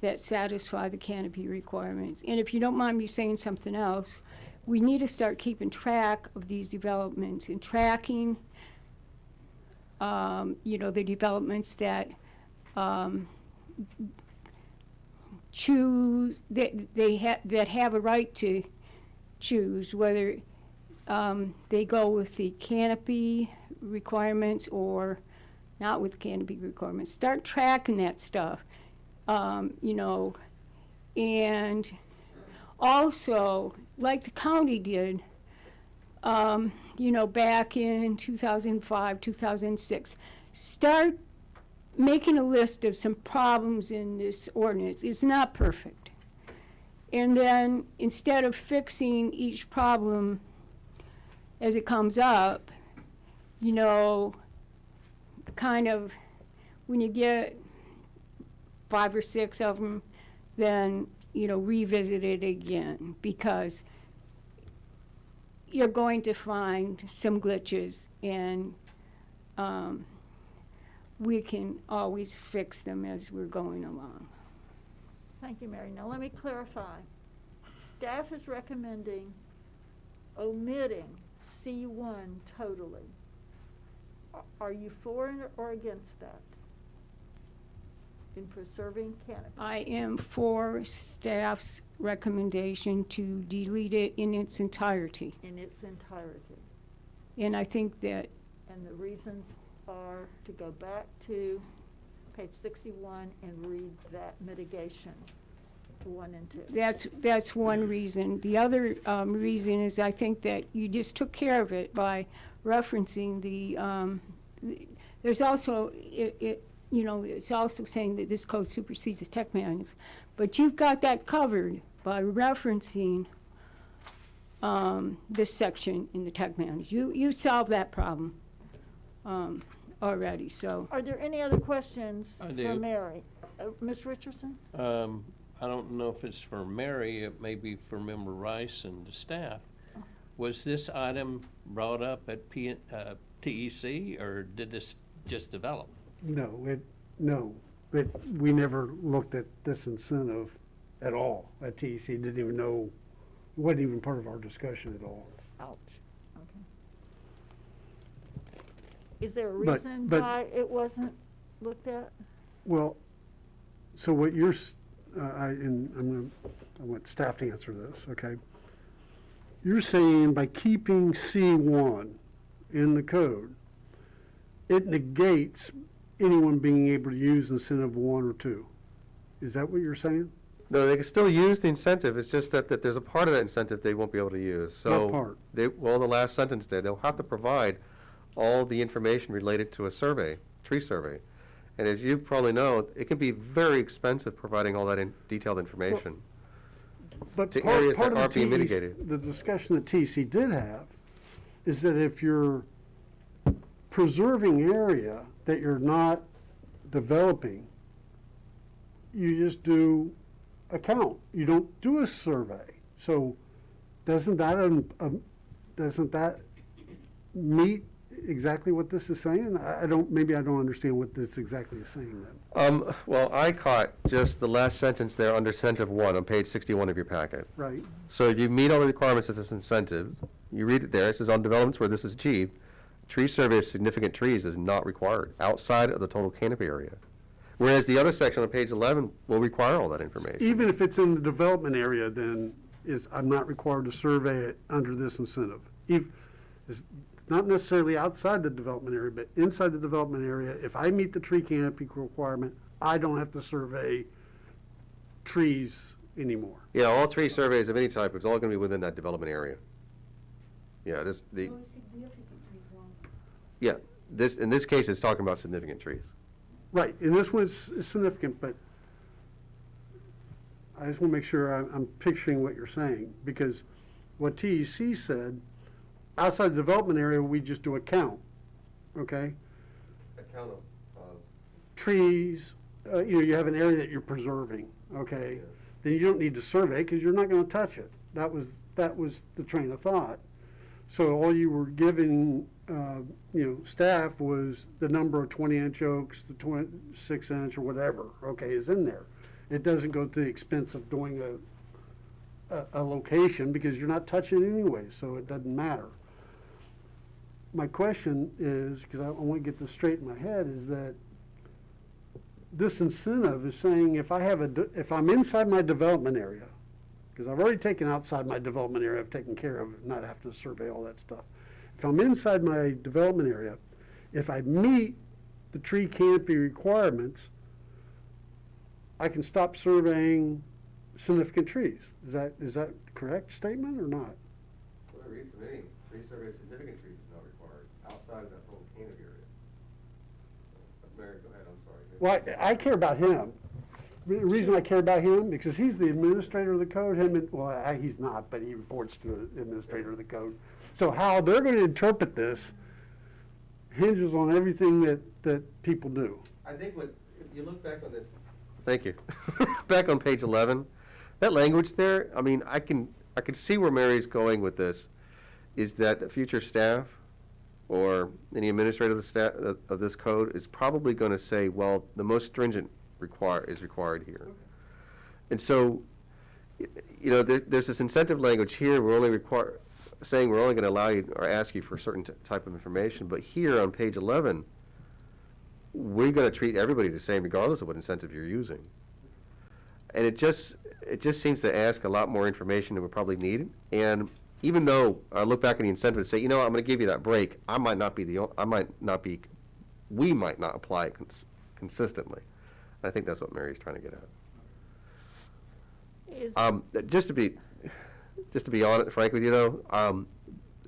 that satisfy the canopy requirements. And if you don't mind me saying something else, we need to start keeping track of these developments and tracking, the developments that choose, that have a right to choose whether they go with the canopy requirements or not with canopy requirements. Start tracking that stuff, and also, like the county did, back in 2005, 2006, start making a list of some problems in this ordinance. It's not perfect. And then instead of fixing each problem as it comes up, kind of when you get 5 or 6 of them, then, revisit it again, because you're going to find some glitches, and we can always fix them as we're going along. Thank you, Mary. Now, let me clarify. Staff is recommending omitting C1 totally. Are you for or against that? In preserving canopy? I am for staff's recommendation to delete it in its entirety. In its entirety. And I think that And the reasons are to go back to page 61 and read that mitigation, 1 and 2. that's one reason. The other reason is I think that you just took care of it by referencing there's also, it's also saying that this code supersedes the tech manuals. But you've got that covered by referencing this section in the tech manuals. You solved that problem already, so. Are there any other questions I for do. Mary? Ms. Richardson? I don't know if it's for Mary, it may be for Member Rice and the staff. Was this item brought up at TEC, or did this just develop? No, but we never looked at this incentive at all at TEC, didn't even know, it wasn't even part of our discussion at all. Ouch. Okay. Is there a But- reason but- why it wasn't looked at? Well, so what you're, I want staff to answer this, okay? You're saying by keeping C1 in the code, it negates anyone being able to use incentive 1 or 2. Is that what you're saying? No, they can still use the incentive, it's just that there's a part of that incentive they won't be able to use. So What part? Well, the last sentence there, they'll have to provide all the information related to a survey, tree survey. And as you probably know, it can be very expensive providing all that detailed information. But To part areas that of the aren't being TEC mitigated. The discussion that TEC did have is that if you're preserving area that you're not developing, you just do a count. You don't do a survey. So doesn't that meet exactly what this is saying? Maybe I don't understand what this exactly is saying then. Well, I caught just the last sentence there under incentive 1 on page 61 of your packet. Right. So if you meet all the requirements of this incentive, you read it there, it says on developments where this is achieved, tree survey of significant trees is not required outside of the total canopy area. Whereas the other section on page 11 will require all that information. Even if it's in the development area, then I'm not required to survey it under this incentive. It's not necessarily outside the development area, but inside the development area, if I meet the tree canopy requirement, I don't have to survey trees anymore. Yeah, all tree surveys of any type is all going to be within that development area. Yeah, in this case, it's talking about significant trees. Right, and this one's significant, but I just want to make sure I'm picturing what you're saying, because what TEC said, outside the development area, we just do a count, okay? A count of Trees, you have an area that you're preserving, okay? Yeah. Then you don't need to survey, because you're not going to touch it. That was the train of thought. So all you were giving, staff was the number of 20-inch oaks, the 26-inch or whatever, okay, is in there. It doesn't go to the expense of doing a location because you're not touching it anyway, so it doesn't matter. My question is, because I want to get this straight in my head, is that this incentive is saying if I'm inside my development area, because I've already taken outside my development area, I've taken care of it, not having to survey all that stuff. If I'm inside my development area, if I meet the tree canopy requirements, I can stop surveying significant trees. Is that correct statement or not? Well, it reads to me, tree survey of significant trees is not required outside of that whole canopy area. Mary, go ahead, I'm sorry. Well, I care about him. The reason I care about him, because he's the administrator of the code, he's not, but he reports to the administrator of the code. So how they're going to interpret this hinges on everything that people do. I think if you look back on this. Thank you. Back on page 11, that language there, I mean, I can see where Mary's going with this, is that the future staff or any administrator of the staff of this code is probably going to say, well, the most stringent is required here. And so, there's this incentive language here, we're only saying we're only going to allow you or ask you for a certain type of information, but here on page 11, we're going to treat everybody the same regardless of what incentive you're using. And it just seems to ask a lot more information than we probably need. And even though I look back at the incentive and say, I'm going to give you that break, we might not apply it consistently. I think that's what Mary's trying to get at. Just to be honest, frank with you though,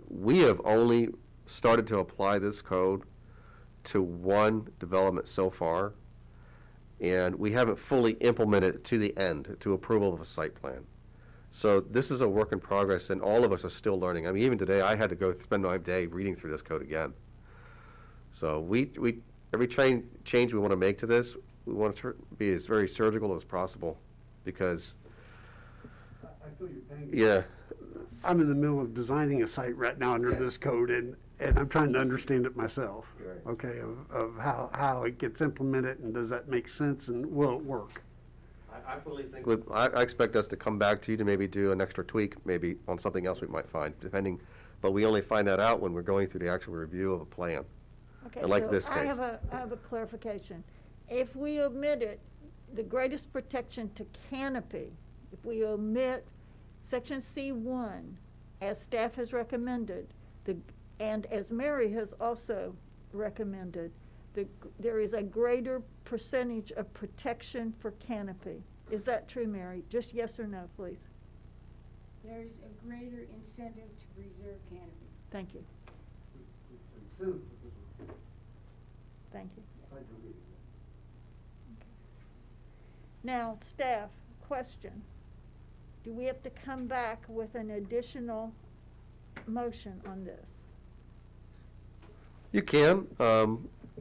we have only started to apply this code to one development so far, and we haven't fully implemented it to the end, to approval of a site plan. So this is a work in progress, and all of us are still learning. I mean, even today, I had to go spend my day reading through this code again. So every change we want to make to this, we want to be as very surgical as possible, because I feel your pain. yeah. I'm in the middle of designing a site right now under this code, and I'm trying to understand it myself, Right. okay, of how it gets implemented, and does that make sense, and will it work? I fully think. I expect us to come back to you to maybe do an extra tweak, maybe on something else we might find, depending, but we only find that out when we're going through the actual review of a plan. Okay, And like so this I case. have a clarification. If we omitted the greatest protection to canopy, if we omit section C1, as staff has recommended, and as Mary has also recommended, there is a greater percentage of protection for canopy. Is that true, Mary? Just yes or no, please. There's a greater incentive to preserve canopy. Thank you. Thank you. Now, staff, question. Do we have to come back with an additional motion on this? You can.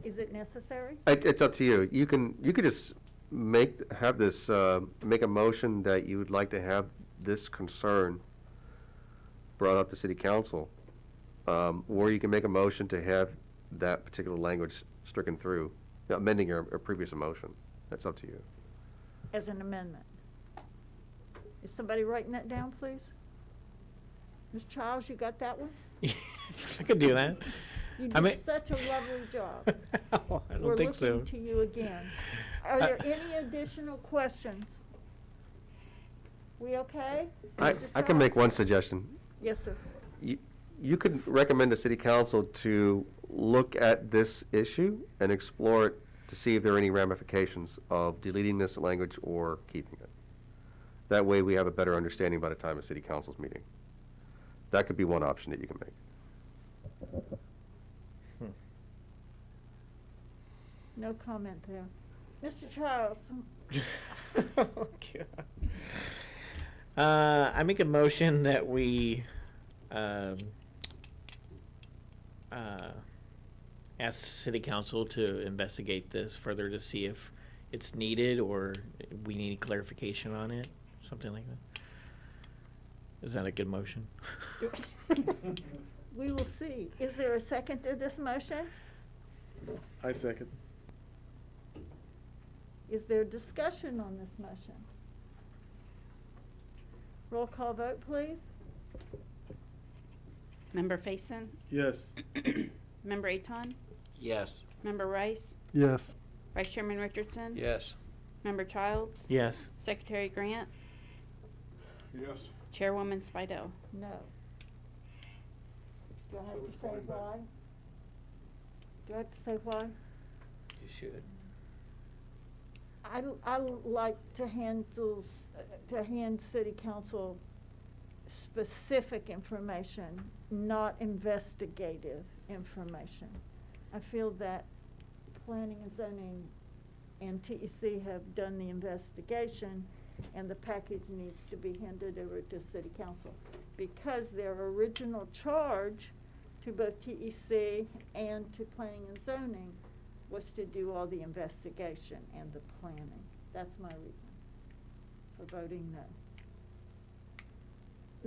Is it necessary? It's up to you. You could just make a motion that you would like to have this concern brought up to city council, or you can make a motion to have that particular language stricken through, amending your previous motion. That's up to you. As an amendment. Is somebody writing that down, please? Ms. Childs, you got that one? I could do that. You I did mean- such a lovely job. I don't think so. We're looking to you again. Are there any additional questions? We okay? I Mr. can make Childs? one suggestion. Yes, sir. You could recommend to city council to look at this issue and explore it to see if there are any ramifications of deleting this language or keeping it. That way we have a better understanding by the time of city council's meeting. That could be one option that you can make. No comment there. Mr. Childs, Oh, God. I make a motion that we ask city council to investigate this further to see if it's needed or we need clarification on it, something like that. Is that a good motion? We will see. Is there a second to this motion? I second. Is there discussion on this motion? Roll call vote, please. Member Faison? Yes. Member Aton? Yes. Member Rice? Yes. Vice Chairman Richardson? Yes. Member Childs? Yes. Secretary Grant? Yes. Chairwoman Spidell? No. Do I have to say why? Do I have to say why? You should. I like to hand city council specific information, not investigative information. I feel that planning and zoning and TEC have done the investigation, and the package needs to be handed over to city council, because their original charge to both TEC and to planning and zoning was to do all the investigation and the planning. That's my reason for voting no.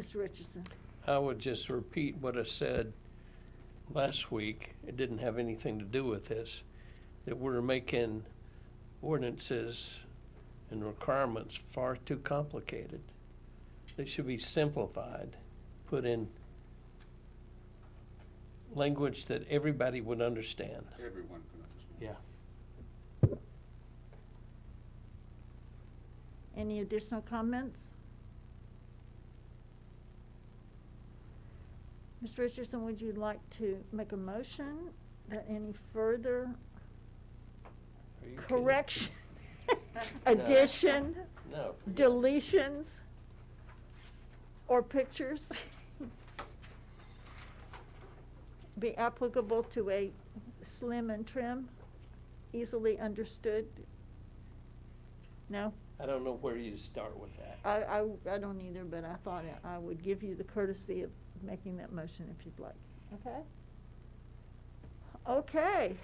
Mr. Richardson? I would just repeat what I said last week. It didn't have anything to do with this, that we're making ordinances and requirements far too complicated. They should be simplified, put in language that everybody would understand. Everyone can understand. Yeah. Any additional comments? Mr. Richardson, would you like to make a motion that any further Are you kidding? correction, addition, No. deletions, or pictures be applicable to a slim and trim, easily understood? No? I don't know where you start with that. I don't either, but I thought I would give you the courtesy of making that motion if you'd like. Okay? Okay.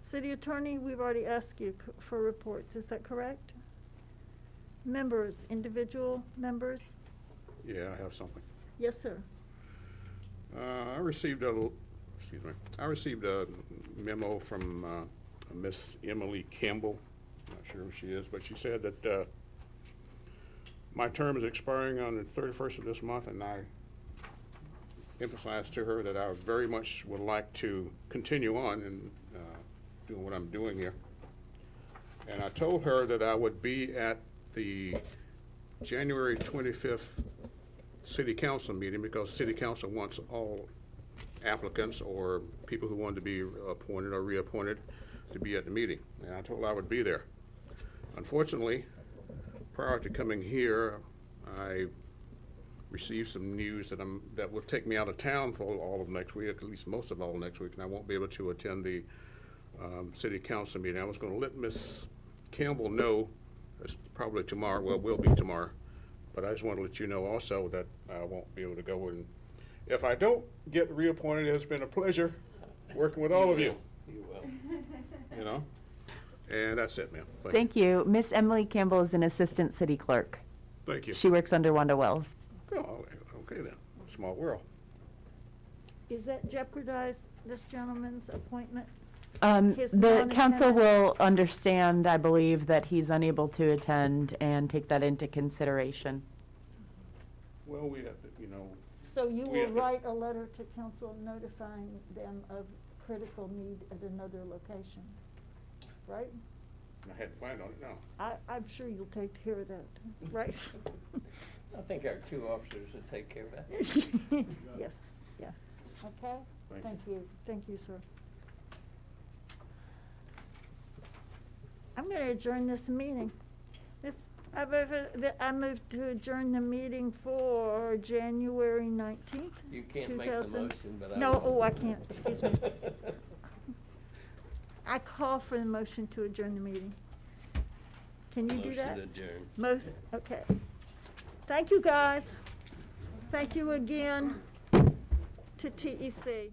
City Attorney, we've already asked you for reports, is that correct? Members, individual members? Yeah, I have something. Yes, sir. I received a memo from Miss Emily Campbell. I'm not sure who she is, but she said that my term is expiring on the 31st of this month, and I emphasized to her that I very much would like to continue on and doing what I'm doing here. And I told her that I would be at the January 25th City Council meeting, because City Council wants all applicants or people who want to be appointed or reappointed to be at the meeting. And I told her I would be there. Unfortunately, prior to coming here, I received some news that will take me out of town for all of next week, at least most of all next week, and I won't be able to attend the City Council meeting. I was going to let Miss Campbell know, it's probably tomorrow, well, it will be tomorrow, but I just want to let you know also that I won't be able to go. And if I don't get reappointed, it's been a pleasure working with all of you. You will. You know? And that's it, ma'am. Thank you. Miss Emily Campbell is an assistant city clerk. Thank you. She works under Wanda Wells. Oh, okay then. Small world. Is that jeopardize this gentleman's appointment? His The council non-attendance? will understand, I believe, that he's unable to attend and take that into consideration. Well, we have to, you know, So you We will have to- write a letter to council notifying them of critical need at another location, right? I hadn't planned on it, no. I'm sure you'll take care of that, right? I think our two officers will take care of that. Yes, yes. Okay? Thank you. Thank you, sir. I'm going to adjourn this meeting. I move to adjourn the meeting for January 19th. You can't make the 2000 motion, but I No, will. oh, I can't, excuse me. I call for the motion to adjourn the meeting. Can you do that? Motion adjourned. Okay. Thank you, guys. Thank you again to TEC.